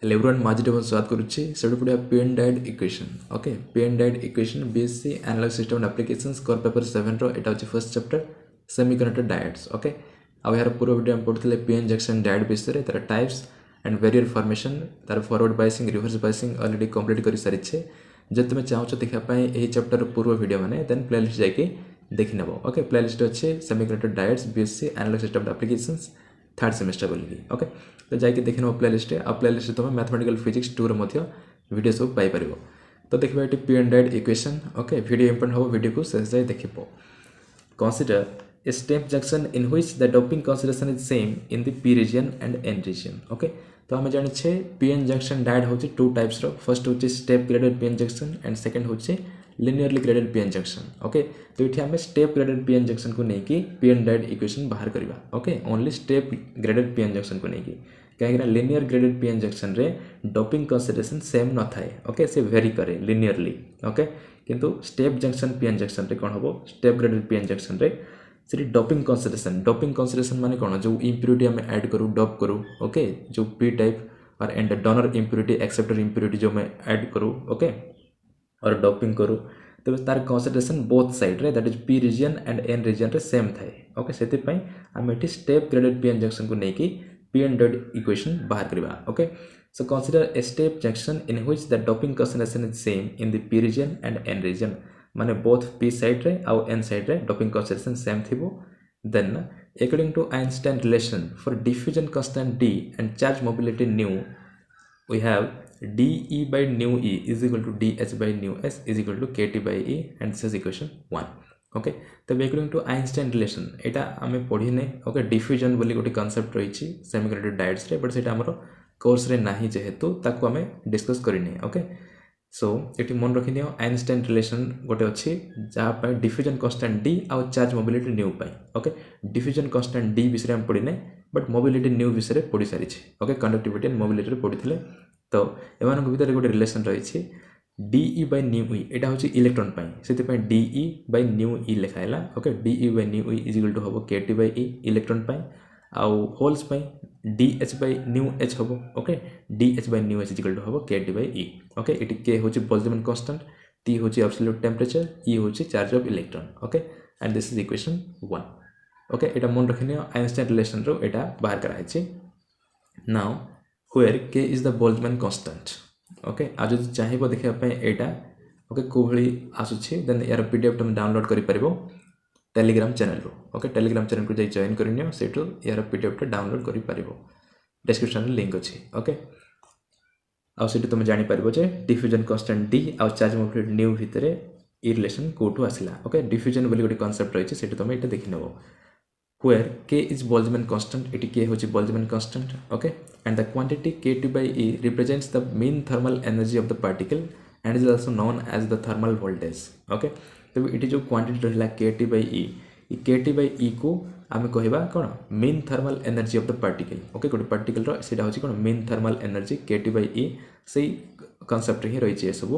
LeBron माजिडेव स्वागत करुच्ची सेटू पढ़िया P and diode equation okay P and diode equation BSc analog system and applications core paper 7 रो एटा होची first chapter semiconductor diodes okay आ यार पूरा वीडियो हम पढ़थले पीएन जंक्शन डायोड विषय तार टाइप्स एंड बैरियर फॉर्मेशन तार forward biasing reverse biasing already complete कर सारिछे जब तुम चाहो देखा पाए यही चैप्टर पूर्व वीडियो माने देन प्लेलिस्ट जाके देखि नेबो ओके प्लेलिस्ट अच्छे semiconductor diodes BSc analog system and applications third semester बोलिकी ओके तो जाके देखने प्लेलिस्ट आ प्लेलिस्ट तुम मैथमेटिकल फिजिक्स 2 वीडियो सब पाई परिबो तो देखबा एटी P and diode equation okay video important हो वीडियो को शेष जाए देखिबो consider a step junction in which the doping concentration is same in the p region and n region okay तो आम जाने पीएन जंक्शन डायोड होची टू टाइप्स रो फर्स्ट होची step graded PN junction and second होची linearly graded PN junction okay तो ये आम स्टेप ग्रेडेड पीएन जंक्शन को लेकिन पीएन डायोड इक्वेशन बाहर करवा okay only step graded PN junction को लेकिन कहीं लिनियर ग्रेडेड पीएन जंक्शन रे डोपिंग कंसंट्रेशन सेम न थाए ओके से वेरी करे लिनियरली ओके किंतु स्टेप जंक्शन पीएन जंक्शन रे कोन हबो स्टेप ग्रेडेड पीएन जंक्शन रे से डोपिंग कंसंट्रेशन माने कौन जो इम्प्यूरिटी आम ऐड करूँ डॉप करूँ ओके जो पी टाइप और and donor impurity acceptor impurity जो मैं ऐड करूँ ओके और डॉपिंग करूँ तो तार कंसंट्रेशन बोथ साइड रे that is P region and N region रे सेम थाए ओके से आम ये स्टेप ग्रेडेड पीएन जंक्शन को लेकिन पीएन डायोड इक्वेशन बाहर करवा okay so consider a step junction in which the doping concentration is same in the P region and N region माने बोथ पी साइड रे आउ एन साइड रे doping concentration same थिबो then according to Einstein relation for diffusion constant d and charge mobility nu we have dE by nu E is equal to dH by nu S is equal to kT by E and this is equation 1 okay तो according to Einstein relation एटा आमे पढ़िने okay diffusion बोली गोटे concept रही semiconductor diodes रे but सेटा हमरो course रे नाही जेहेतु ताको आमे डिस्कस करिने ओके सो ये मन रखि दियो आइंस्टाइन रिलेशन गोटे अच्छी जहाँ पर डिफ्यूजन कांस्टेंट डी आउ charge mobility new okay diffusion constant D विषय में पढ़ने बट मोबिलिटी न्यू विषय में पढ़ी सारी ओके कंडक्टिविटी एंड मोबिलिटी पढ़ी तो एम भर गोटे रिलेशन रही डीई बाय न्यू ई यहाँ हूँ इलेक्ट्रॉन से डीई बाय न्यू ई लिखाला okay DE by nu e is equal to hmm KT by e electron आउ holes dH by nu h hmm okay dH by nu h is equal to हम kT by E okay it के होची Boltzmann constant T होची absolute temperature E होची charge of electron okay and this is equation 1 okay एटा मन रखिने Einstein relation रो एटा बाहर करा छै now where k is the Boltzmann constant okay आ जदि चाहिबो देखिया पय एटा ओके को भली आसुछि देन यार पीडीएफ तुम डाउनलोड करि परिबो टेलीग्राम चैनल रो ओके टेलीग्राम चैनल को जाई जॉइन करिनियो सेटू यार पीडीएफ टा डाउनलोड करि परिबो डिस्क्रिप्शन रे लिंक अछि ओके आ सेटू तुम जानि परिबो जे डिफ्यूजन कांस्टेंट डी आ चार्ज मोबिलिटी न्यू भितरे ई रिलेशन कोठू आसिला ओके डिफ्यूजन बोली गोटे कांसेप्ट रही सेटू तुम एटा देखि नेबो where k is Boltzmann constant it k होची Boltzmann constant okay and the quantity kT by E represents the mean thermal energy of the particle and is also known as the thermal voltage okay तो ये जो quantity रहा kT by E kT by E को आम कहवा कौन mean thermal energy of the particle okay गोटे particle रो कौन mean thermal energy kT by E से कॉन्सेप्ट ही रही है सब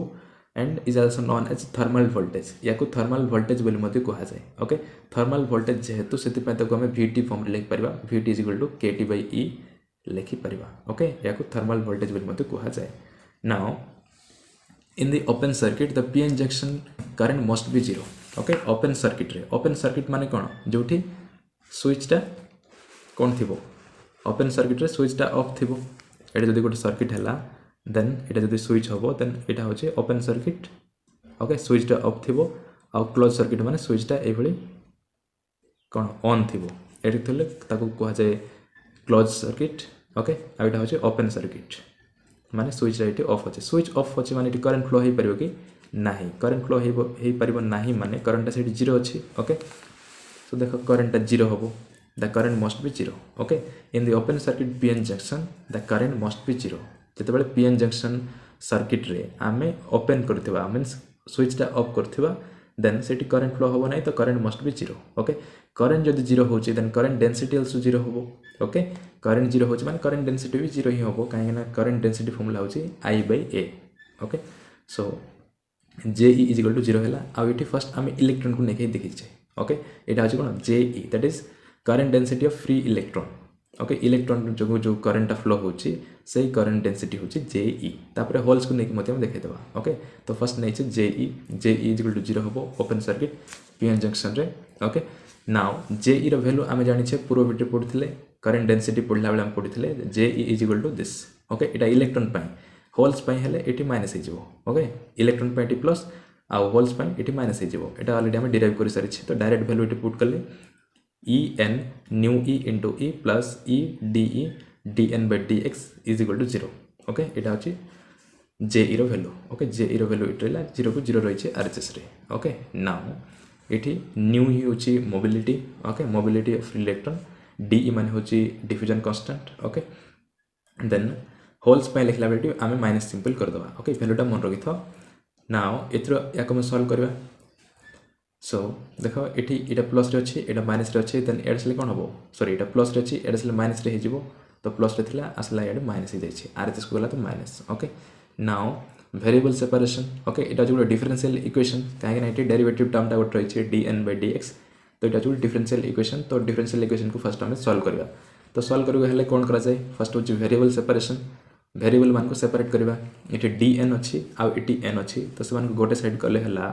and is also known as thermal voltage या को थर्मल वोल्टेज बोली मध्य कहा जाए ओके थर्मल वोल्टेज जेहेतु से आम VT फॉर्म लिख पार VT is equal to kT by E लिखि पार ओके या को थर्मल वोल्टेज बोली मध्य कहा जाए now in the open circuit the pn junction current must be zero okay open circuit माने कौन जोठी स्विच टा कौन थिबो ओपन सर्किट रे स्विच टा ऑफ थिबो एटा जदी गोटे सर्किट हैला देन एटा जदी स्विच हबो देन एटा होचे ओपन सर्किट ओके स्विच टा ऑफ थिबो आ क्लोज सर्किट माने स्विच टा एभली कौन ऑन थिबो एटा थले ताको कहा जाय क्लोज सर्किट ओके आ एटा होचे ओपन सर्किट माने स्विच राइट ऑफ अच्छे स्विच ऑफ अच्छे माने करंट फ्लो हो पारिबो कि नाही करंट फ्लो हो पारिबो नाही माने करंट सेठी जीरो अच्छी ओके सो देखो करंट जीरो हबो the current must be zero okay in the open circuit PN junction the current must be zero जते बेले पीएन जंक्शन सर्किट रे आमे ओपन करथिबा मींस स्विच टा ऑफ करथिबा देन सेठी करंट फ्लो हबो नाही तो current must be zero okay current जदी जीरो होची then current density also zero हबो ओके करंट जीरो होची माने करंट डेंसिटी भी जीरो ही हबो काहे ना करंट डेंसिटी फॉर्मूला होची I by A okay so JE is equal to 0 हैला आ एठी फर्स्ट आमे इलेक्ट्रॉन को नेके देखि छै ओके एटा होची कोन JE that is current density of free electron okay electron जो करंट फ्लो होची से करंट डेंसिटी होची JE तापर होल्स को नेकी मते देखै देबा ओके तो फर्स्ट नै छै JE इज इक्वल टू 0 होबो ओपन सर्किट पीएन जंक्शन रे ओके नाउ JE रो वैल्यू आमे जानि छै पूर्व वीडियो पढिथिले करंट डेंसिटी पढला बेला हम पढिथिले JE is equal to this okay एटा इलेक्ट्रॉन पय होल्स पय हेले एटी माइनस हे जिवो ओके इलेक्ट्रॉन पय एटी प्लस आ होल्स पय एटी माइनस हे जिवो एटा ऑलरेडी हम डिराइव करि सारि छै तो डायरेक्ट वैल्यू एटी पुट करले En nu E into E plus E dE dN by dx is equal to 0 okay एटा होची JE रो वैल्यू ओके JE रो वैल्यू इटरेला 0 को 0 रही छै RHS रे ओके नाउ एठी न्यू ही होची mobility okay mobility of electron DE माने होची diffusion constant okay then holes पे लिखला बेटी आमे माइनस सिंपल कर दबा ओके वैल्यूटा मन रखिथो नाउ एथरो याको हम सॉल्व करबा सो देखो एठी एटा प्लस रे अछि एटा माइनस रे अछि देन एड से कोन हबो सॉरी एटा प्लस रे अछि एड से माइनस रे हे जिवो तो प्लस रे थिला असला एड माइनस हे जाय छै आरएचएस को गला तो minus okay now variable separation okay एटा जो डिफरेंशियल इक्वेशन काहे ना एटी डेरिवेटिव टर्म टा उठ रही छै dn by dx तो एटा जो डिफरेंशियल इक्वेशन तो डिफरेंशियल इक्वेशन को फर्स्ट हमें सॉल्व करबा तो सॉल्व करबो हेले कोन करा जाय फर्स्ट होची वेरिएबल सेपरेशन वेरिएबल मान को सेपरेट करबा एटी dn अछि आ एटी n अछि तो से मान को गोटे साइड करले हला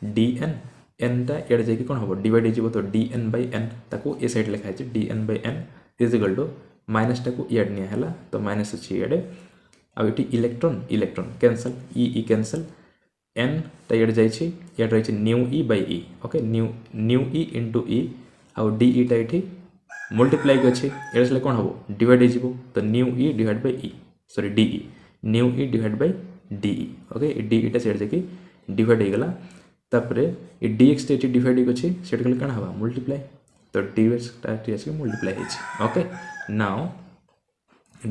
dn n टा एड जाय कि कोन हबो डिवाइड हे जिवो तो dn by n ताको ए साइड लिखा छै dn by n is equal to minus टा को एड निया हला तो माइनस अछि एड आ एटी इलेक्ट्रॉन कैंसल ई कैंसल n टा एड जाय छै एड रही छै mu e by e okay mu e into e आ de टा एठी मल्टीप्लाई के छै एड से कोन हबो डिवाइड हे जिवो तो new e divide by e sorry de new e divide by de okay de टा सेड जे कि डिवाइड हे गला तापरे ए dx टे डिवाइड हो छै सेट कल कना हवा मल्टीप्लाई तो dx टा टे मल्टीप्लाई हे छै ओके नाउ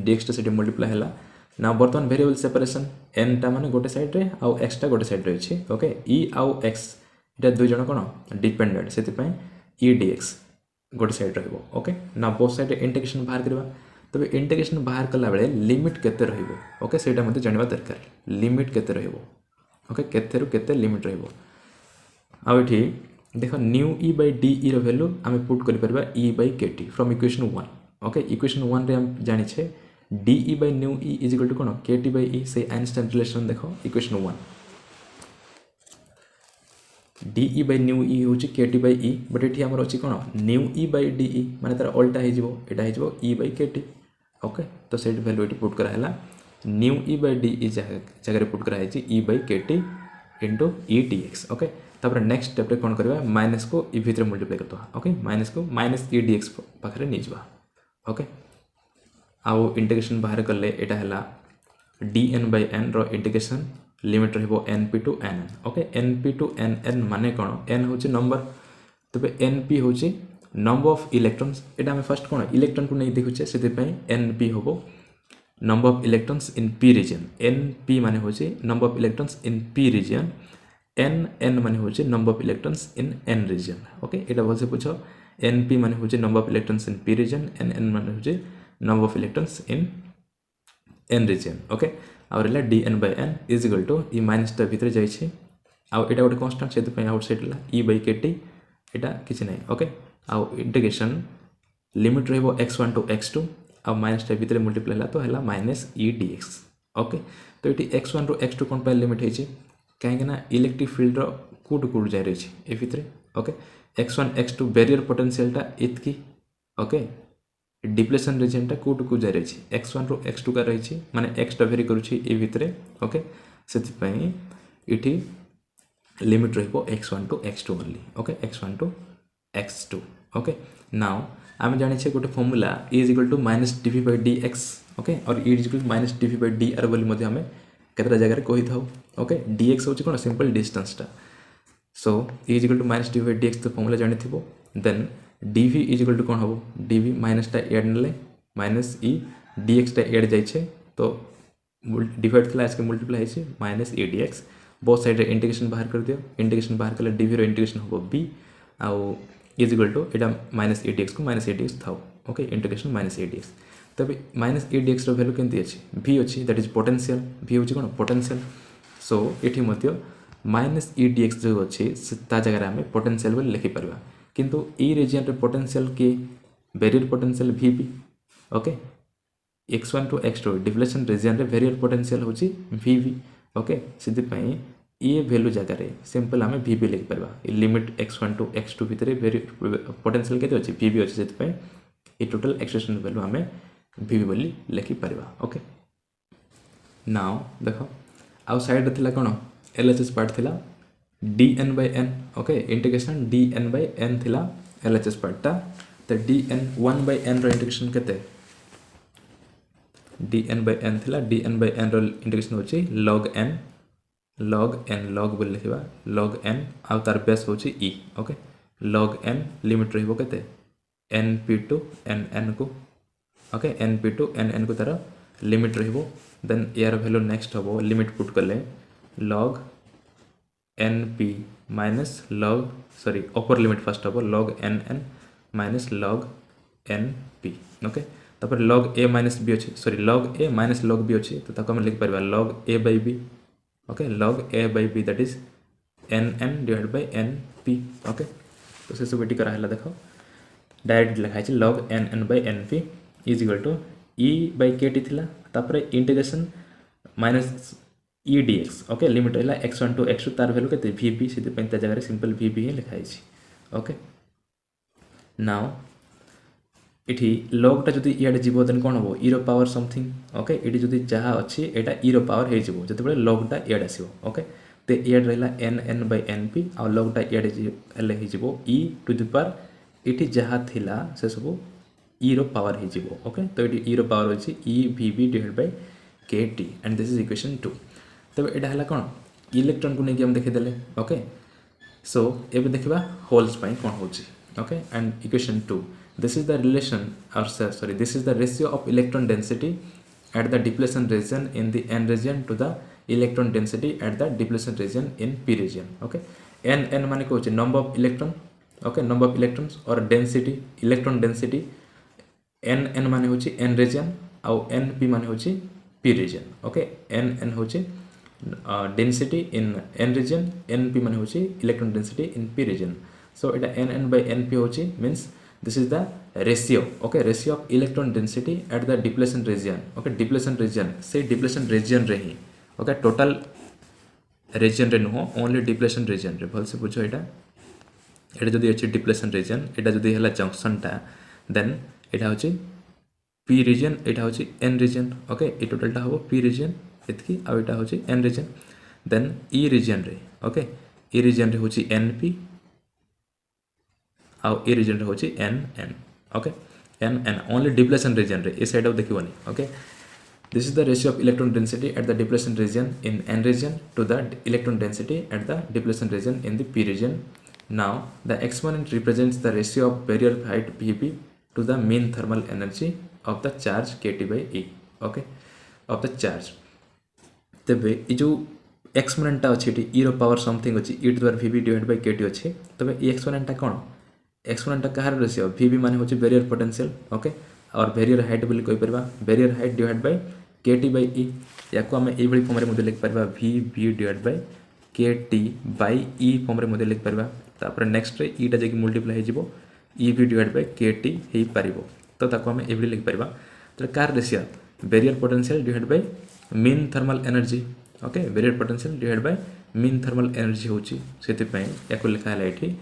dx टे सेट मल्टीप्लाई हला नाउ बर्तमान वेरिएबल सेपरेशन n टा माने गोटे साइड रे आ x टा गोटे साइड रे छै ओके e आ x एटा दुई जण कोन डिपेंडेंट सेति पय e dx गोटे साइड रहबो ओके ना बोथ साइड इंटीग्रेशन बाहर करबा तबे इंटीग्रेशन बाहर कला बेले लिमिट केते रहइबो ओके सेटा मते जानबा दरकार लिमिट केते रहइबो ओके केते रु केते लिमिट रहइबो आ एठी देखो न्यू e by de रो वैल्यू हमें पुट करि परबा e by kt from equation 1 ओके इक्वेशन 1 रे हम जानि छे de by mu e is equal to कोन kt by e से आइंस्टाइन रिलेशन देखो equation 1 de by mu e होची kt by e बट एठी हमर अछि कोन न्यू e by de माने तार उल्टा हे जिवो एटा हे जिवो e by kt ओके तो सेट वैल्यू एठी पुट करा हला न्यू e by de जगह रे पुट करा है छी e by kt into e dx okay तापर नेक्स्ट स्टेप रे कोन करबा माइनस को ई भीतर मल्टीप्लाई करतो ओके माइनस को माइनस e dx पाखरे नै जबा ओके आउ इंटीग्रेशन बाहर करले एटा हला dn by n रो इंटीग्रेशन लिमिट रहबो np to nn okay np to nn माने कोन n होचे नंबर तबे np होचे नंबर ऑफ इलेक्ट्रॉन्स एटा हम फर्स्ट कोन इलेक्ट्रॉन को नै देखुचे सेते पय np होबो number of electrons in p region np माने होचे number of electrons in p region n माने होचे number of electrons in n region okay एटा बोल से पूछो np माने होचे number of electrons in p region n माने होचे number of electrons in n region okay और ला dn by n is equal to ई माइनस टा भीतर जाय छै आ एटा गोटे कांस्टेंट छै त पय आउटसाइड ला e by kt एटा किछ नै ओके आ इंटीग्रेशन लिमिट रहबो x1 to x2 uh minus टा भीतर मल्टीप्लाई ला तो हला माइनस e dx ओके तो एटी x1 to x2 कोन पय लिमिट है छै काहे ना इलेक्ट्रिक फील्ड रो कूट जाय रही छै ए भीतर okay x1 x2 barrier potential टा इतकी ओके डिप्लेशन रीजन टा कूट जाय रही छै x1 रो x2 का रही छै माने x टा वेरी करू छै ए भीतर ओके सेति पय इठी लिमिट रहबो x1 to x2 only okay x1 to x2 okay now आम जानि छै गोटे formula e is equal to minus dv by dx okay और e is equal to minus dv by dr बोली मध्ये हमें केतरा जगह रे कहि थाउ ओके dx होची कोन सिंपल डिस्टेंस टा so e is equal to minus dv by dx तो फार्मूला जानि थिबो then dv is equal to कोन हबो dv माइनस टा एड नले माइनस e dx टा एड जाय छै तो डिवाइड क्लास के मल्टीप्लाई है minus e dx both side रे इंटीग्रेशन बाहर कर दियो इंटीग्रेशन बाहर करले dv रो इंटीग्रेशन हबो b आउ इज इक्वल टू एटा माइनस e dx को माइनस e dx थाउ okay integration minus e dx तबे माइनस e dx रो वैल्यू केंती अछि v अछि दैट इज पोटेंशियल v होछि कोन पोटेंशियल सो एठी मध्य माइनस e dx जो अछि ता जगह हमें पोटेंशियल बोल लिखि परबा किंतु e रीजन रे पोटेंशियल के barrier potential vp okay x1 to x2 depletion region रे वेरियर पोटेंशियल होची vv ओके सिद्धि पई ये वैल्यू जगह रे सिंपल हमें vv लिख परबा लिमिट x1 टू x2 भितरे वेरियर पोटेंशियल केते अछि vv अछि सिद्धि पई ये टोटल एक्सप्रेशन वैल्यू हमें vv बोली लिखि परबा ओके नाउ देखो आउ साइड रे थिला कोन LHS पार्ट थिला dn by n okay integration dn by n थिला LHS पार्ट ता तो dn 1 by n रो इंटीग्रेशन केते dn by n थिला dn by n रो इंटीग्रेशन होची log n log बोल लिखिबा log n आ तार बेस होची e okay log n limit रहबो केते np टू nn को ओके np टू nn को तार लिमिट रहबो देन यार वैल्यू नेक्स्ट हबो लिमिट पुट करले log np minus log sorry upper limit first हबो log nn minus log np okay तापर log a माइनस b अछि sorry log a minus log b अछि तो ताको हम लिख परबा log a by b okay log a by b that is nn divided by np okay तो से सब एटी करा हला देखो डायरेक्ट लिखा छै log nn by np is equal to e by kt थिला तापर integration minus e dx okay limit हला x1 टू x2 तार वैल्यू केते vb सिधे पेंता जगह रे सिंपल vb ही लिखा छै ओके नाउ इठी log टा जदी इयाडे जीवो देन कोन हो e रो पावर समथिंग ओके इठी जदी जहा अछि एटा e रो पावर हे जीवो जते बळे log टा इयाडे आसीबो ओके ते इयाड रहला nn by np uh log टा इयाडे एले हे जीवो e टू द पावर इठी जहा थिला से सब e रो पावर हे जीवो ओके तो इठी e रो पावर होछि e vb divided by kt and this is equation 2 तबे एटा हला कोन इलेक्ट्रॉन को नै कि हम देखि देले ओके सो एबे देखिबा होल्स पई कोन होछि okay and equation 2 this is the relation or sorry this is the ratio of electron density at the depletion region in the n region to the electron density at the depletion region in p region okay n माने को छै number of electron okay number of electrons or density electron density n माने होछि n region आ np माने होछि p region okay n होछि density in n region np माने होछि electron density in p region so eta nn by np होछि means this is the ratio okay ratio of electron density at the depletion region okay depletion region say depletion region रे ही okay total region रे no only depletion region रे भल से बुझो एटा जदी अछि depletion region एटा जदी हला जंक्शन टा then एटा होछि p region एटा होछि n region okay ए टोटल टा हो p region एतकी आ एटा होछि n region then e region रे okay e region रे होछि np आउ ए रीजन रे होछि nn okay nn only depletion region रे ए साइड ऑफ देखिबोनी okay this is the ratio of electron density at the depletion region in n region to the electron density at the depletion region in the p region now the exponent represents the ratio of barrier height vp to the mean thermal energy of the charge kt by e okay of the charge तबे ई जो exponent ता अछि e रो power something अछि e to the vp divide by kt अछि तबे ई एक्सपोनेंट ता कोन एक्सपोनेंट कहार रेशियो vb माने होछि बैरियर पोटेंशियल ओके और बैरियर हाइट बोली कहि परबा barrier height divide by kt by e याको हम ए भली फॉर्म रे मध्ये लिख परबा vb divide by kt by e form रे मध्ये लिख परबा तापर नेक्स्ट रे e टा जे मल्टीप्लाई हे जिवो eb डिवाइड बाय kt हे परिबो तो ताको हम ए भली लिख परबा तो कार ratio barrier potential divide by mean thermal energy okay barrier potential divide by mean thermal energy होछि सेति पय याको लिखा हला एठी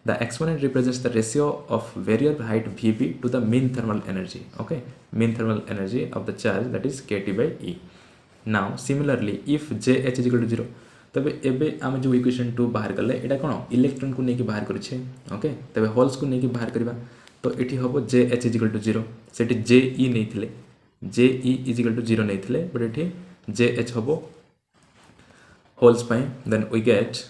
the exponent represents the ratio of barrier height vp to the mean thermal energy okay mean thermal energy of the charge that is kt by e now similarly if jh is equal to 0 तबे एबे हम जो equation 2 बाहर करले एटा कोन electron को नेकी बाहर करि छै ओके तबे होल्स को नेकी बाहर करबा तो एठी हबो jh is equal to 0 Sethi je नै थिले je is equal to 0 नै थिले बट एठी jh हबो होल्स पय देन वी गेट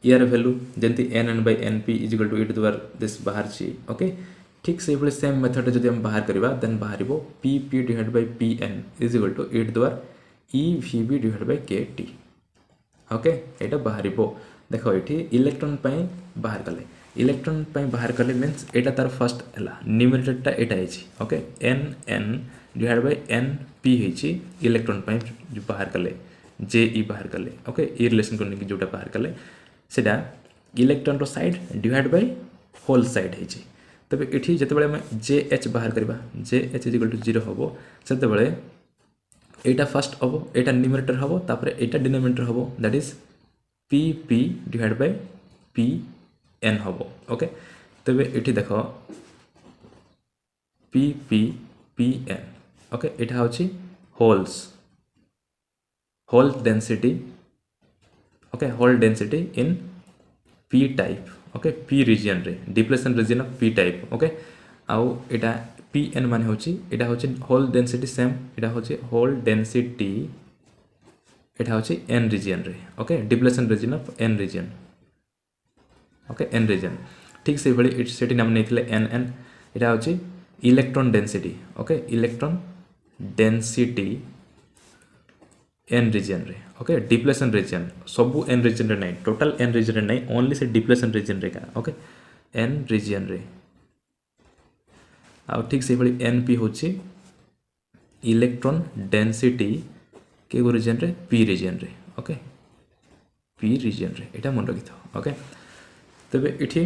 यार value Jayanti nn by np is equal to e to the power this बाहर छी ओके ठीक से बले सेम मेथड जदी हम बाहर करबा then बाहरिबो pp divided by pn is equal to e to the power e vb divided by kt okay एटा बाहरिबो देखो एठी इलेक्ट्रॉन पय बाहर करले इलेक्ट्रॉन पय बाहर करले मींस एटा तार फर्स्ट हला न्यूमरेटर टा एटा हिची okay nn divided by np हिची इलेक्ट्रॉन पय जो बाहर करले je बाहर करले ओके ए रिलेशन करने की जोटा बाहर करले सेटा इलेक्ट्रॉन रो side divide by hole side हिची तबे इठी जेतेबेले आम जे एच बाहर करबा जे एच इज इक्वल टू 0 हम सेतेबेले एटा फर्स्ट हम एटा न्यूमरेटर हम तापर एटा denominator hmm that is P P divide by P N hmm okay तबे इठी देख P P P N okay एटा होची hole density okay hole density in P type okay P region रे depletion region of P type okay आउ एटा P N माने होची एटा होची होल डेंसिटी सेम एटा होची होल डेंसिटी एटा होची एन रीजन रे okay depletion region of N region okay n region ठीक से भली सेटी नाम नेथिले एन एन एटा होची electron density okay electron density n region रे ओके डिप्लेशन रीजन सबू एन रीजन रे नहीं टोटल एन रीजन रे नहीं ओनली से डिप्लेशन रीजन रे का ओके एन रीजन रे आ ठीक से भली एन पी होची इलेक्ट्रॉन डेंसिटी के गो रीजन रे पी रीजन रे ओके पी रीजन रे एटा मन रखि था ओके तबे इठी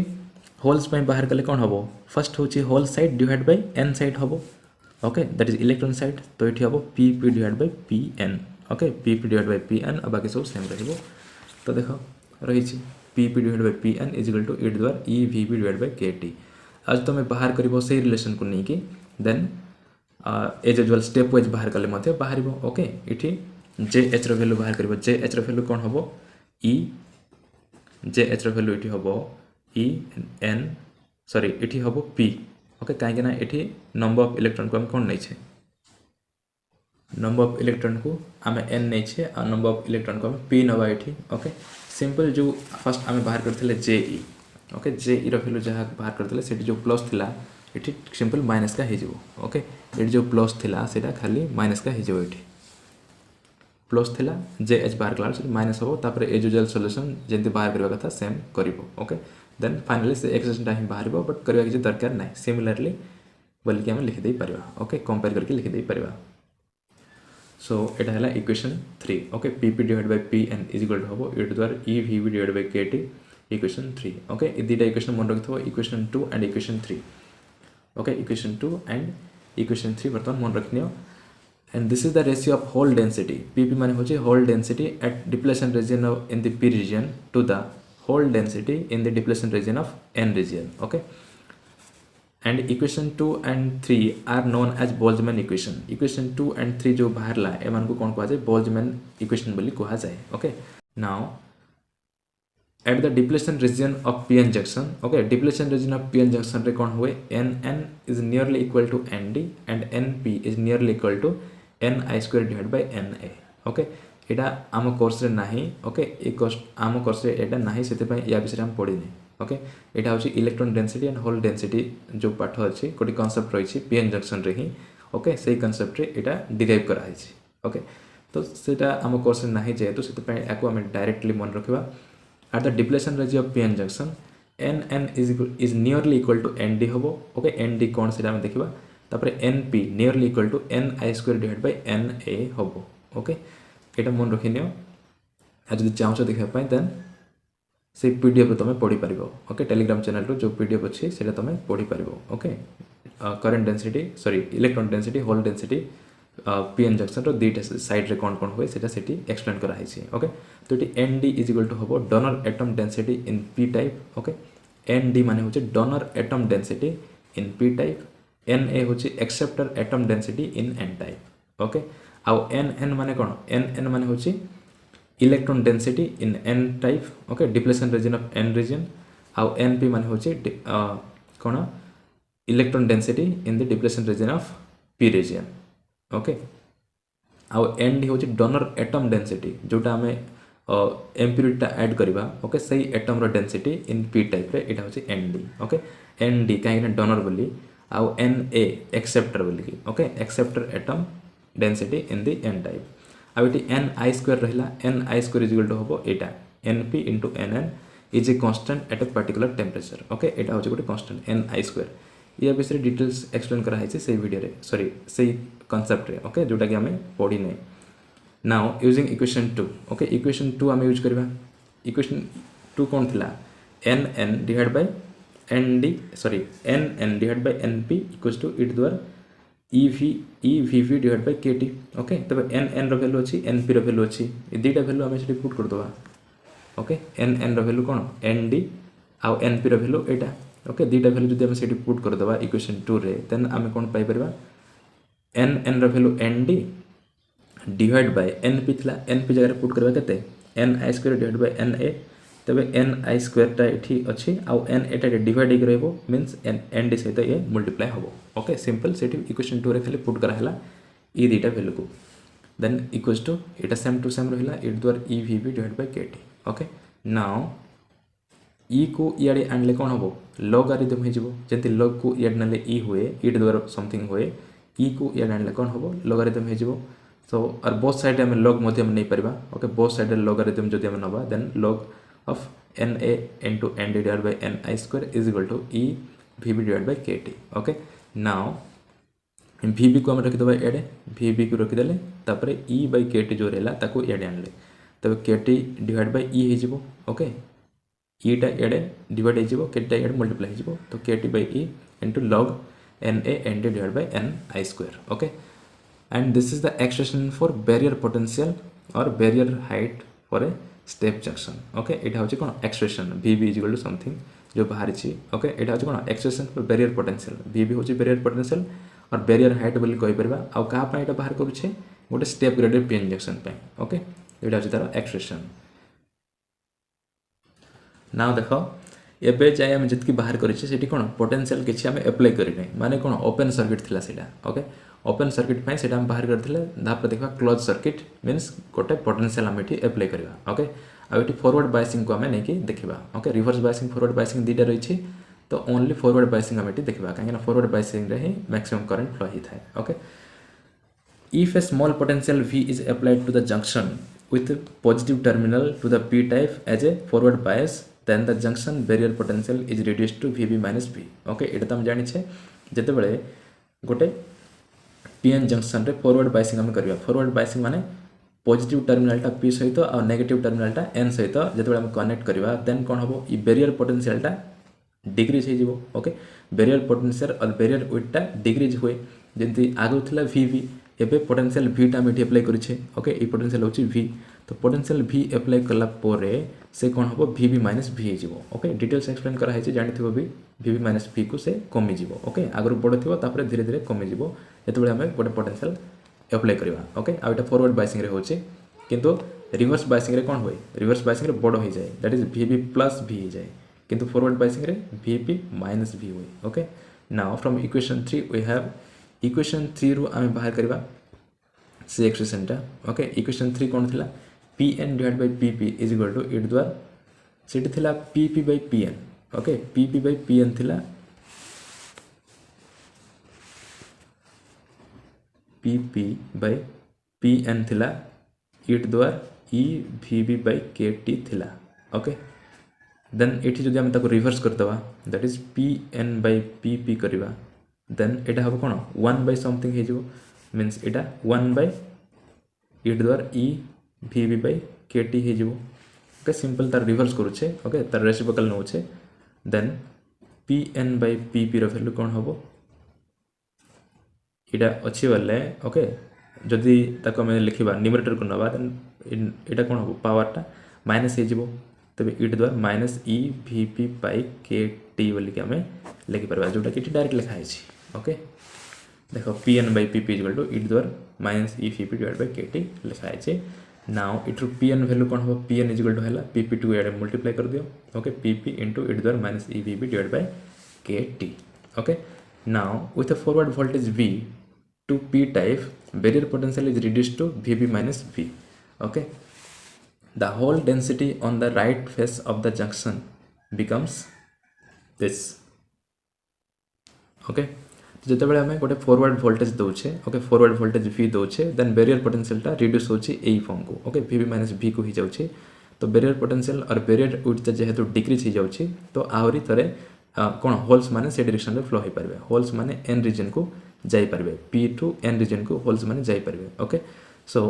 होल्स पे बाहर कले कोन हबो फर्स्ट होची hole side divide by N side हबो okay that is electron side तो इठी हबो P P divide by P N okay P P divide by P N अब बाकी सब सेम रहिबो तो देखो रही P P divide by P N is equal to it द्वारा e V P divide by के टी आज तुम बाहर करिवो से रिलेशन को नहीं कि then as usual step wise बाहर कले मते बाहर ओके इठी जे एच रो वैल्यू बाहर करिवो जे एच रो वैल्यू कोन हबो ई जे एच रो वैल्यू इठी हबो ई एन सॉरी इठी हबो पी ओके काहे ना इठी नंबर ऑफ इलेक्ट्रॉन को हम कोन नै छे नंबर ऑफ इलेक्ट्रॉन को आम एन नहीं छे और नंबर ऑफ इलेक्ट्रॉन को हम पी नवा इठी ओके सिंपल जो फर्स्ट आम बाहर करथिले जे ई ओके जे ई रो वैल्यू जहाँ बाहर करथिले सेठी जो प्लस थिला इठी सिंपल माइनस का हे जिवो ओके एठी जो प्लस थिला सेटा खाली माइनस का हे जिवो इठी प्लस थिला जे एच बाहर कला से माइनस हो तापर एज यूजुअल सॉल्यूशन जेंति बाहर करबा कथा सेम करिवो ओके देन फाइनली से एक्सप्रेशन टाइम बाहर बट करबा कि दरकार नाही सिमिलरली बोल के हम लिख दे परिबा ओके कंपेयर करके लिख दे परिबा सो एटा हला equation 3 okay P divide by P N is equal to हबो इट द्वारा e V V divide by के टी इक्वेशन 3 ओके ए दीटा इक्वेशन मन रखथो equation 2 and equation 3 okay equation 2 and equation 3 बर्तमान मन रखनियो and this is the ratio of hole density PP माने होचे hole density at depletion region of in the P region to the whole density in the depletion region of N region okay and equation 2 and 3 are known as Boltzmann equation 2 and 3 जो बाहर ला एमान को कौन कहा जाए Boltzmann equation बोली कहा जाए okay now at the depletion region of PN junction okay depletion region of PN junction रे कौन हुए n N is nearly equal to N d and n p is nearly equal to N I square divide by N a okay एटा आम course रे नाही okay ए course आम course रे एटा नाही सेते पय या विषय हम पढिनी ओके एटा होची electron density and hole density जो पाठ अछि कोटी कांसेप्ट रही पीएन जंक्शन रे ही ओके सेही कांसेप्ट रे एटा डिराइव करा हिची ओके तो सेटा आम कोर्स रे नाही जे तो सेते पय एको हम डायरेक्टली मन रखिबा at the depletion region of PN junction N N is nearly equal to N D हबो ओके एन डी कोन सेटा हम देखिबा तापर N P nearly equal to N I square divide by N A हबो okay एटा मन रखिनियो आ जदि चाहछो देखा पाए देन से पीडीएफ तुम पढ़ी पार ओके टेलीग्राम चैनल रो जो पीडीएफ अच्छे से तुम पढ़ी पार okay current density sorry electron density hole density PN junction रो दीटा साइड रे कौन कौन हुए सेटा सेठी एक्सप्लेन करा है ओके तो ये N D is equal to हबो donor atom density in P type okay N D माने होचे donor atom density in P type N A होचे acceptor atom density in N type okay आउ N N माने कोन N N माने होचे electron density in N type okay depletion region of N region आउ N P माने होचे कोन electron density in the depletion region of P region okay आउ एन डी होचे डोनर एटम डेंसिटी जोटा हमें एम्प्यूरिटी ऐड करबा ओके सही एटम रो डेंसिटी इन पी टाइप रे एटा होचे n d okay N d काहे ना डोनर बोली आउ एन ए एक्सेप्टर बोली okay acceptor atom density in the n type अब ये एन आई स्क्वायर रहा n I square is equal to हम यहाँ n p into n N is a constant eight a particular temperature okay यहाँ हूँ गोटे constant N आई square या विषय डिटेल्स एक्सप्लेन कराई से वीडियो सॉरी से कॉन्सेप्ट रे ओके जोटा कि आम पढ़ी नहीं now using equation 2 okay equation 2 आम यूज करवा इक्वेशन 2 कौन थी N N divide by N D sorry N N divide by N P equals to e द्वारा e V V divide by के टी ओके तब एन एन रैल्यू अच्छी N P रैल्यू अच्छी दुईटा भैल्यू आम से पुट करदे ओके एन एन रैल्यू कौन एन डी आउ एन पी रैल्यू यहाँ ओके दुईटा भैल्यू जब आम पुट करदे इक्वेशन 2 रे देन आम कौन पाइपर n N value n D divide by N p थिला एन पी जगह पुट करवा केते n I square divide by N a तबे एन आई स्क्वायरटा ये अच्छी आउ एन एटा डिवाइड हो रही मीन्स एन डी सहित ये मल्टीप्लाई हम ओके सिंपल से इक्वेशन 2 रे खाली पुट कराला ई दुईटा वैल्यू को देन इक्वल्स टू एटा सेम टू सेम रहिला ई द्वारा e V B divide by के टी ओके नाउ ई को इे आनले कौन हम लॉगरिथम हो जमी लॉग को इे ना ई हुए ई द्वारा समथिंग हुए ई को इे आनले कौन हम लॉगरिथम हो सो और बोथ साइड आम लॉग नहीं पार ओके बोथ साइड लॉगरिथम जब आम नवा then log of N A into N D divide by N I square is equal to e V B divide by के T okay now V B को आम रखीदे एडे we B को रखीदे तापर ई bye के T जो रहा ताको एडे आनले तब के टी डिवाइड बाय ई हो ओके ईटा एडे डिवाइड हो के टी एडे मल्टीप्लाई हो तो K T by e into log N A N D divide by N I square okay and this is the expression for barrier potential और barrier height for a step junction okay यहाँ हूँ कौन expression V B is equal to something जो बाहरी okay यहाँ हूँ कौन expression for barrier potential V B हूँ बैरियर पोटेंशियल और बैरियर हाइट बोली कहीपर आउ क्या बाहर करुचे गोटे step graded P injection okay यहाँ हूँ तार एक्सप्रेशन नाउ देख एबे जाए आम जितकी बाहर करें कौन पोटेंशियल किसी आम एप्लाई करें माने कौन ओपन सर्किट थिला सीटा ओके ओपन सर्किट से बाहर करते देखा क्लोज सर्किट मीन्स गोटे पोटेंशियल आम ये एप्लाई करवा ओके आउट फॉरवर्ड बायसिंग को आम नहीं देखा okay reverse biasing forward biasing दुईटा रही तो ओनली फॉरवर्ड बायसिंग आम ये देखा कहीं फॉरवर्ड बायसिंग ही मैक्सिमम करंट फ्लो होता है okay if A small potential V is applied to the junction with positive terminal to the P type as a forward bias then the junction barrier potential is reduced to VB minus V okay ये तो हम जानी जिते बड़े गोटे PN junction रे forward biasing आम करवा फॉरवर्ड बायसिंग माने पॉजिटिव टर्मिनालटा पी सहित और नेगेटिव टर्मिनालटा एन सहित जिते आम कनेक्ट करवा देन कौन हम ये बैरियर पोटेंशियलटा डिक्रीज हो ओके बैरियर पोटेंशियल और बैरियर वेटटा डिक्रीज हुए जमी आगु था वी वी एबे पोटेंशियल वीटा आम ये एप्लाई करें ओके ये पोटेंशियल हूँ वी तो पोटेंशियल वी एप्लाई कला से कौन हम वी बी माइनस वी हो ओके डिटेल्स एक्सप्लेन कराई जानी भी वी बी माइनस वी को से कमिज ओके आगुरी बड़ थोड़ा धीरे धीरे कमिज जो आम गोटे पोटेंशियल एप्लाई करवा ओके आउ यहाँ फॉरवर्ड बायसिंग हो किंतु रिवर्स बायसिंग कौन हुए रिवर्स बायसिंग बड़ हो जाए that is V B plus V हो जाए किंतु forward biasing V B minus V हुए okay now from equation 3 we have equation 3 रु आम बाहर करवा से एक्सप्रेशनटा ओके इक्वेशन 3 कौन थिला P N divide by P P is equal to it द्वारा से थिला P P by P N okay P P by P N थिला P P by P N थिला इट द्वारा ई वी बी बाय के टी थिला okay then ये जो आम रिवर्स करदे that is P N by P P करवा देन यहाँ हम कौन 1 बाय समथिंग हो मीन्स यहाँ 1 बाय इट द्वारा ई वी बी बाय के टी हो ओके सिंपल तार रिवर्स करुचे ओके तार रेसिप्रोकल नौचे then P N by P P value कौन हम यहाँ अच्छी वाले ओके जदि आम लिखा न्यूमरेटर को नवा देन यहाँ कौन हम पावरटा माइनस हो तबे इट द्वारा minus e V P by के टी बोलिक आम लिखिपर जोटा कि डायरेक्ट लिखाई ओके देख P N by P P equal to it द्वारा minus e V P divide by के टी लिखाई नाउ इट्रु पी एन वैल्यू कौन हम पी एन इक्वल टू है P P to add multiply कर दियो ओके पी पी इंटू इट द्वारा minus e V P divide by के T okay now with a forward voltage V to P type barrier potential is reduced to VB minus V okay the whole density on the right face of the junction becomes this okay जिते बड़े आम गोटे forward voltage दौचे okay forward voltage V दौचे then barrier पोटेंशियलटा reduce होची एई form को ओके VB माइनस V को ही जाउची तो बैरियर पोटेंशियल और बैरियर विड्थ जेहेतु डिक्रीज हो जाउची तो आहरी थरे कौन होल्स माने से डायरेक्शन रे फ्लो हो पारे होल्स माने एन रीजन को जाई पारे P टू एन रीजन को होल्स माने जाई पारे ओके सो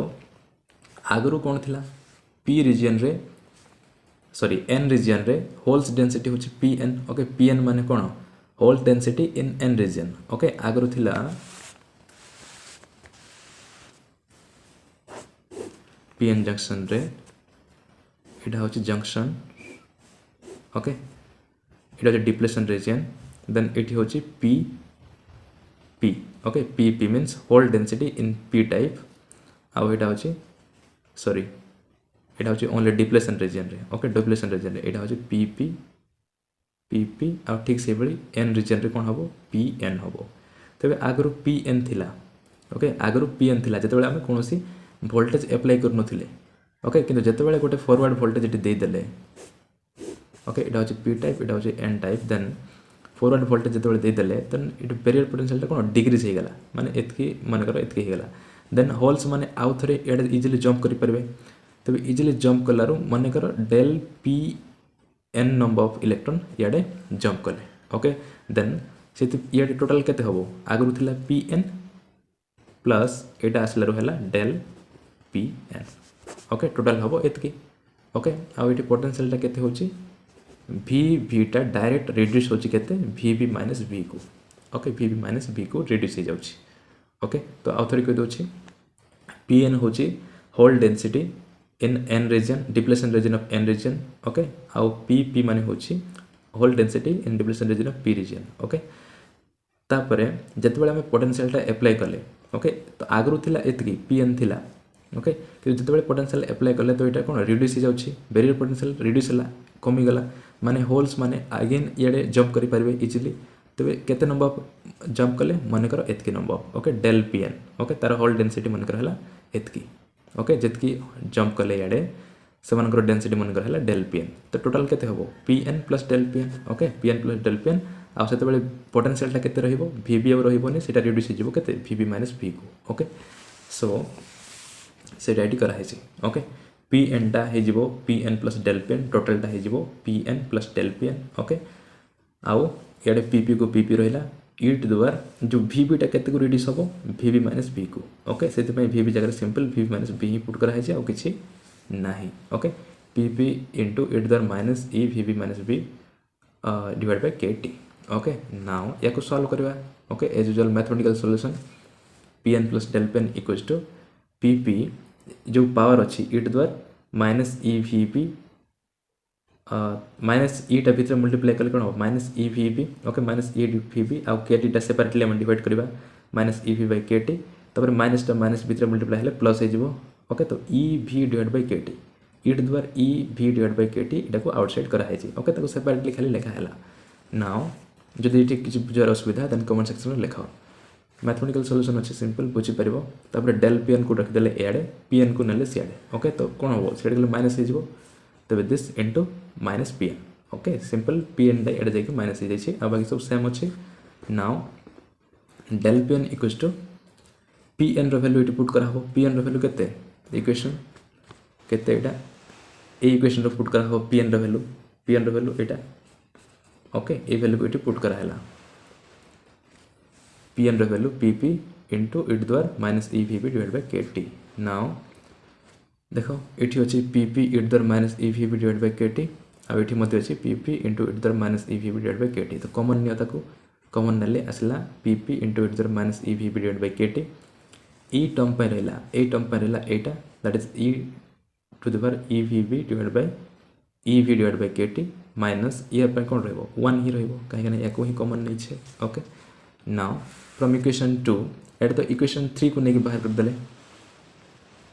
आगरू कौन थिला P रीजन रे सॉरी एन रीजन रे होल्स डेंसिटी होची Pn ओके Pn माने कोन hole density in N region okay आगरु थिला Pn जंक्शन रे इटा होची जंक्शन ओके इटा होची डिप्लेशन रीजन देन इटी होची P okay P means hole density in P type आ इटा होची सॉरी इटा होची ओनली डिप्लेशन रीजन रे ओके डिप्लेशन रीजन रे इटा होची PP आ ठीक से बली n रीजन रे कोन हबो Pn हबो तबे आगरु Pn थिला ओके आगरु Pn थिला जते बेले हम कोनोसी वोल्टेज अप्लाई कर नथिले ओके किंतु जते बेले गोटे फॉरवर्ड वोल्टेज इटी दे देले ओके इटा होची P टाइप इटा होची n type then forward voltage जते बेले दे देले देन इट बैरियर पोटेंशियल ता कोन डिक्रीज हे गला माने एतकी माने करो एतकी हे गला देन होल्स माने आउ थरे एडे इजीली जंप करि परबे तबे इजीली जंप कलारु माने करो del Pn number of electron याडे जंप कले ओके देन सेति याडे टोटल केते हबो आगरु थिला Pn प्लस एटा आसलारु हला डेल Pn ओके टोटल हबो एतकी ओके आ एटी पोटेंशियल ता केते होची V टा डायरेक्ट रिड्यूस होची केते Vb माइनस V को ओके Vb माइनस V को रिड्यूस हो जाउची ओके तो आउ थरे कहि दोची Pn होची hole density in n region depletion region of n region okay आउ P माने होची hole density in depletion region of P region okay तापरे जते बेले हम पोटेंशियल टा अप्लाई करले ओके तो आगरु थिला एतकी Pn थिला ओके कि जते बेले पोटेंशियल अप्लाई करले तो एटा कोन रिड्यूस हो जाउची बैरियर पोटेंशियल रिड्यूस हला कमी गला माने होल्स माने अगेन याडे जंप करि परबे इजीली तबे केते नंबर ऑफ जंप कले माने करो एतकी number okay del Pn okay तार होल डेंसिटी माने कर हला एतकी ओके जतकी जंप कले याडे सेमानकर डेंसिटी मन कर हला डेल Pn तो टोटल केते हबो Pn plus del Pn okay Pn plus del Pn आ सेते बेले पोटेंशियल ता केते रहिबो Vb अब रहिबोनी सेटा रिड्यूस हिजिबो केते Vb माइनस V को ओके सो सेटा एटी करा हेछि ओके Pn टा हिजिबो Pn plus del Pn total टा हिजिबो Pn plus del Pn okay आउ याडे Pp को Pp रहिला e टू द पावर जो Vb टा केते को रिड्यूस हबो Vb माइनस V को ओके सेते पय Vb जगह सिंपल Vb माइनस V ही पुट करा हेछि आ किछि नाही okay Pp into e to the power minus e Vb minus V divide by kT okay now याको सॉल्व करबा okay as usual mathematical solution Pn plus del Pn equals to Pp जो power अछि e to the power minus e Vb minus e टा भीतर multiply कले कोन minus e Vb okay minus e Vb आ kT टा separately हम divide करबा minus e V by kT तपर माइनस टा माइनस भीतर मल्टीप्लाई हेले प्लस हे जिवो ओके तो e V divide by kT e to the power e V divide by kT इटा को आउटसाइड करा हे छि ओके ताको सेपरेटली खाली लिखा हैला नाउ जदि एठी किछि बुझार असुविधा देन कमेंट सेक्शन में लिखाओ मैथमेटिकल सॉल्यूशन अछि सिंपल बुझि परिबो तपर डेल Pn को रख देले एडे Pn को नेले सियाडे ओके तो कोन हो सेडे गेले माइनस हे जिवो तबे this into minus Pn okay simple Pn डा एडे जाके माइनस हे जाय छी आ बाकी सब सेम अछि now del Pn equals to Pn रो वैल्यू इट पुट करा हो Pn रो वैल्यू केते इक्वेशन केते एटा ए इक्वेशन रो पुट करा हो Pn रो वैल्यू एटा ओके ए वैल्यू को इट पुट करा हैला Pn रो value Pp into e to the power minus e Vb divide by kT now देखो एठी अछि Pp e to the power minus e Vb divide by kT आ एठी मते अछि Pp into e to the power minus e Vb divide by kT तो common नियता को कॉमन नेले असला Pp into e to the power minus e Vb divide by kT ई टर्म पे रहला ए टर्म पे रहला एटा that is e to the power e Vb divide by e V divide by kT minus ईयर पे कोन रहबो 1 ही रहबो काहे कने एको ही कॉमन नै छै okay now from equation 2 at the equation 3 को नेकी बाहर कर देले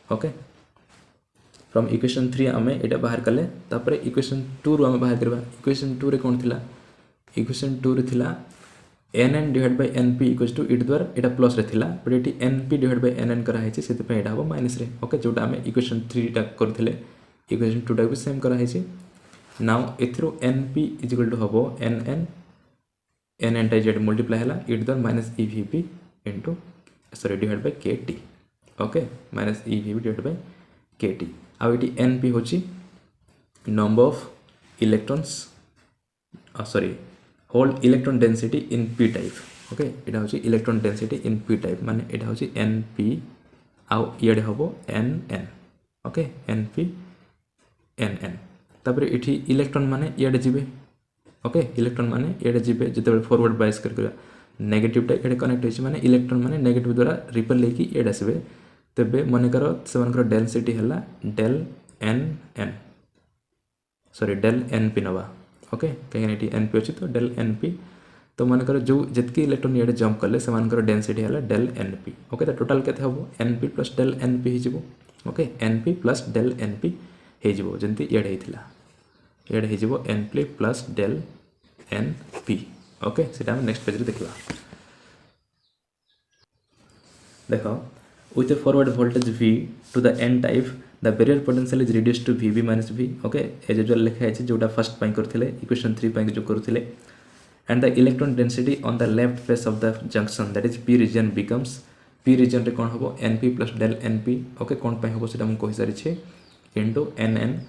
ओके फ्रॉम इक्वेशन 3 हमें एटा बाहर करले तापर इक्वेशन 2 रो हमें बाहर करबा इक्वेशन 2 रे कोन थिला इक्वेशन 2 रे थिला nn divide by np equals to e to the power एटा प्लस रे थिला बट एटी np डिवाइड बाय nn करा है सेते पे एटा हो माइनस रे ओके जोटा हमें इक्वेशन 3 टा करथिले इक्वेशन 2 टा भी सेम करा है नाउ एथरो np इज इक्वल टू हबो nn टा जेड मल्टीप्लाई हला e to the power minus e Vb into sorry divide by kT okay minus e Vb divide by kT आ एटी np होची number of electrons sorry hole electron density in p type okay एटा होची electron density in p type माने एटा होची np आ इयाडे हबो nn okay np nn तापर इठी इलेक्ट्रॉन माने इडे जीवे ओके इलेक्ट्रॉन माने इडे जीवे जते फॉरवर्ड बायस करबा नेगेटिवटा इडे कनेक्ट होइछि माने इलेक्ट्रॉन माने नेगेटिव द्वारा रिपेल लेकी इडे आसबे तबे मन कर सेमानकर डेंसिटी हला del n n sorry del N p नवा ओके कहीं एटी एन पी अछि तो डेल एन पी तो मन कर जो जितकी इलेक्ट्रॉन इडे जंप करले सेमानकर डेंसिटी हला डेल एन पी ओके तो टोटल केते हबो N P plus del N P हिजबो okay N P plus del N P हिजबो जंती इडे हितला इडे हिजबो N P plus del N P okay सेटा हम नेक्स्ट पेज रे देखला देखो with a forward voltage V to the N type the barrier potential is reduced to VB minus V okay as usual लिखा है जोटा फर्स्ट पाई करथिले equation 3 पाई जो करथिले and the electron density on the left face of the junction that is P region becomes P region रे कोन हबो NP plus del NP okay कोन पाई हबो सेटा हम कहि सारि छे into NN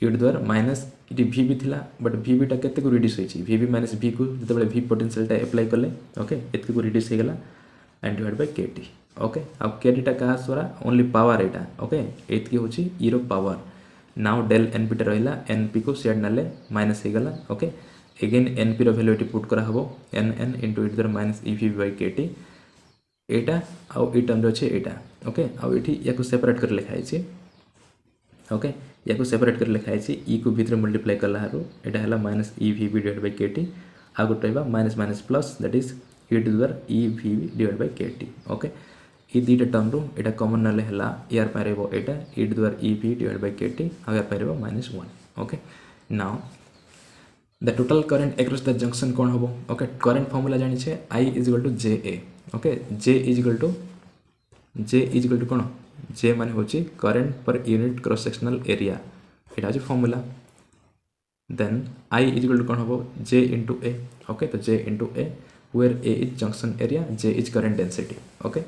e द्वारा माइनस इटी VB थिला बट VB टा केते को रिड्यूस होई छी VB minus V को जते बले V पोटेंशियल टा अप्लाई करले ओके एतके को रिड्यूस हे गेला and divided by KT okay अब KT टा कहा स्वरा ओनली पावर एटा ओके एतकी होची e रो पावर नाउ डेल NP टा रहला NP को शेड नले माइनस हे गेला ओके अगेन NP रो वैल्यू एटी पुट करा हबो NN * e minus EV by KT Etah uh A term रे छै एटा ओके आ एठी याको सेपरेट कर लिखा है ओके याको सेपरेट कर लिखा है e को भीतर मल्टीप्लाई करला हारो एटा हला minus EV divide by KT आ गोट रहबा minus minus plus that is e to the power EV divide by KT okay ई दीटा टर्म रो एटा कॉमन नले हला यार पाइ रहबो एटा e to the power EV divide by KT आ यार पाइ रहबो -1 okay now the total current across the junction कोन हबो ओके करंट फार्मूला जानि छे I = JA okay J = cone J माने होची current per unit cross sectional area Etah J formula then I = कोन हबो J * A ओके तो J * A where A is junction area J is current density okay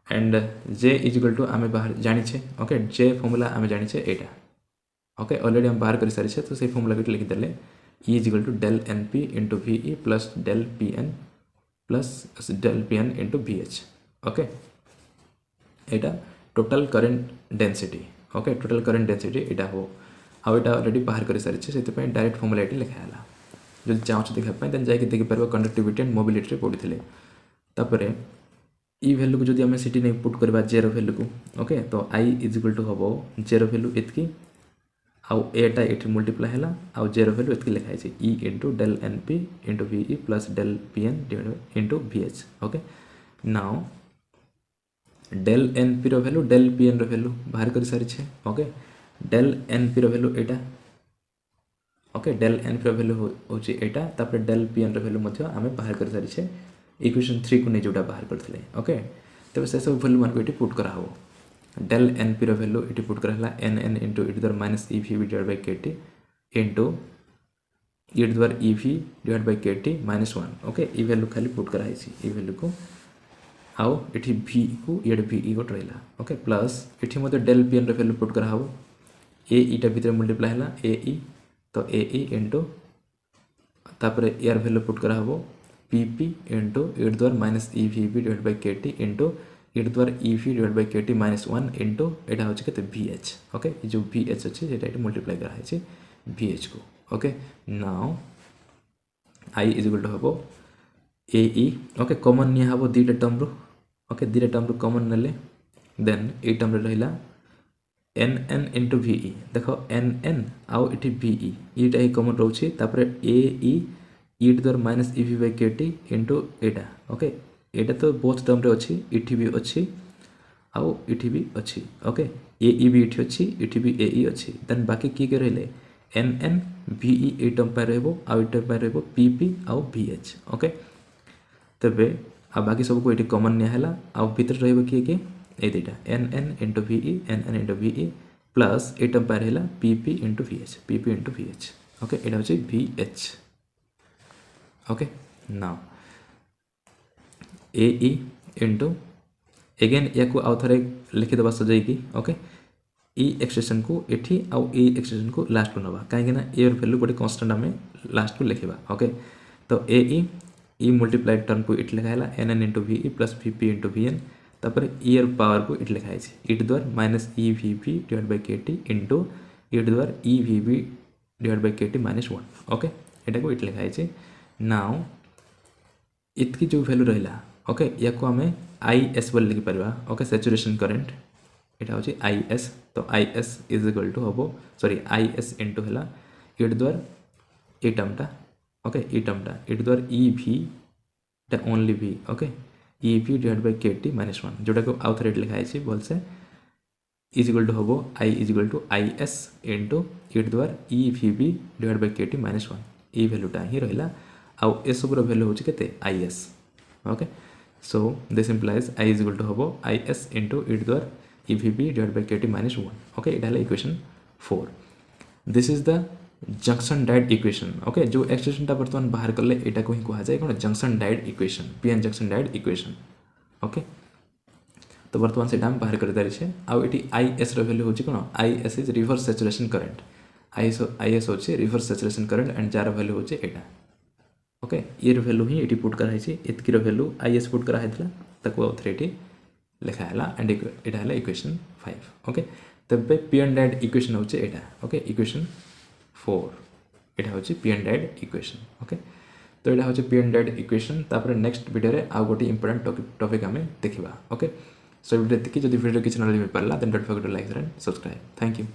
and J = आमे बाहर जानि छे okay J formula आमे जानि छे एटा okay already हम बाहर कर सारि छे तो से फार्मूला के लिख देले E = del NP into VE plus del PN plus del PN into VH okay एटा total current density okay total current density एटा हो आ एटा ऑलरेडी बाहर कर सारि छे सेते पे डायरेक्ट फार्मूला एटी लिखा हला जो चाहछ देखा पाए देन जाय के देखि परबो कंडक्टिविटी एंड मोबिलिटी रे पढिथिले तापरे ई वैल्यू को जदि हम सिटी नै पुट करबा j रो वैल्यू को ओके तो I = हबो j रो वैल्यू एतकी आउ a टा एठी मल्टीप्लाई हला आउ j रो वैल्यू एतकी लिखा है E * del NP * VE plus del PN into VH okay now del NP रो वैल्यू del PN रो वैल्यू बाहर कर सारि छे ओके del NP रो वैल्यू एटा ओके del NP रो वैल्यू होची एटा तापर del PN रो वैल्यू मध्य आमे बाहर कर सारि छे इक्वेशन 3 को नै जोटा बाहर करथिले ओके तबे से सब वैल्यू मान को एटी पुट करा हो del NP रो वैल्यू एटी पुट करहला NN * e to the minus EV divided by KT into e to the power EV divided by KT -1 okay E value खाली पुट करा हिची ई वैल्यू को आउ एठी V को एड VE को रहला ओके प्लस एठी मते del PN रो वैल्यू पुट करा हो ए ई टा भीतर मल्टीप्लाई हला AE तो AE into तापर यार वैल्यू पुट करा हो PP into e to the power minus EVB divided by KT into e to the power EV divided by KT -1 into एटा होचे केते VH ओके जो VH अछि सेटा एटा मल्टीप्लाई करा है VH को ओके नाउ I = हबो AE ओके कॉमन निया हबो दीटा टर्म रो ओके दीटा टर्म रो कॉमन नले देन ए टर्म रे रहला NN into VE देखो NN आउ इठी VE एटा ही कॉमन रहउछि तापर AE e to the power minus EV by KT into Etah okay एटा तो बोथ टर्म रे अछि इठी भी अछि आउ इठी भी अछि ओके AE भी इठी अछि इठी भी AE अछि देन बाकी की के रहले NN VE ए टर्म पर रहबो आउ टर्म पर रहबो PP आउ VH ओके तबे आ बाकी सब को एठी कॉमन निया हला आउ भीतर रहबो के ए देटा NN into VE NN into VE plus a term पर रहला PP into VH ओके एटा होछि VH okay now AE into again याको आउ थरे लिखि दबा सजाई की ओके ई एक्सप्रेशन को एठी आउ ई एक्सप्रेशन को लास्ट को नबा काहे ना ए वैल्यू गोटे कांस्टेंट हमें लास्ट को लिखिबा ओके तो AE ई मल्टीप्लाइड टर्म को इट लिखा हैला NN into VE plus VP into VN तापर ई एर पावर को इट लिखा है e to the power minus EVP divided by KT into e to the power EVB divide by के टी माइनस 1 ओके एटा को इट लिखाई छे नाउ इतकी जो वैल्यू रहिला ओके या को हमें आई एस बोल लिखि परबा ओके सैचुरेशन करंट एटा होची आई एस तो I S is equal to हबो सॉरी आई एस इनटू हला इट द्वार ए टर्मटा ओके ई टर्मटा इट द्वार ई भी टा ओनली भी ओके ई भी डिवाइड बाय के टी माइनस 1 जोटा को आउ थरे लिखाई छे बोल से इज इक्वल टू हबो I is equal to I S into इट द्वार e V V divide by के टी माइनस 1 ई वैल्यूटा ही रहिला आउ ए सबरो वैल्यू होची केते I S okay so this implies I is equal to हबो आई एस इनटू इट द्वार e V V divide by के टी माइनस 1 ओके इटा हला equation 4 this is the junction diode equation okay जो एक्सप्रेशनटा बर्तमान बाहर करले एटा को ही कहा जाए कोन junction diode equation PN junction diode equation okay तो बर्तमान से हम बाहर कर दारी छे आ एटी आईएस रो वैल्यू होची कोन IS is reverse saturation current IS होची रिवर्स सैचुरेशन करंट एंड जार वैल्यू होची एटा ओके ये वैल्यू ही एटी पुट करा है इतकी रो वैल्यू आईएस पुट करा हैतला तको ऑथरिटी लिखा हैला एंड एटा हैला इक्वेशन 5 ओके तबे पीएन डायड इक्वेशन होची एटा ओके इक्वेशन 4 एटा होची पीएन डायड इक्वेशन ओके तो एटा होची पीएन डायड इक्वेशन तापर नेक्स्ट वीडियो रे आ गोटी इंपोर्टेंट टॉपिक हमें देखिबा ओके सो वीडियो देखि जदि वीडियो किछ नले मिल परला then don't forget to like and subscribe thank you.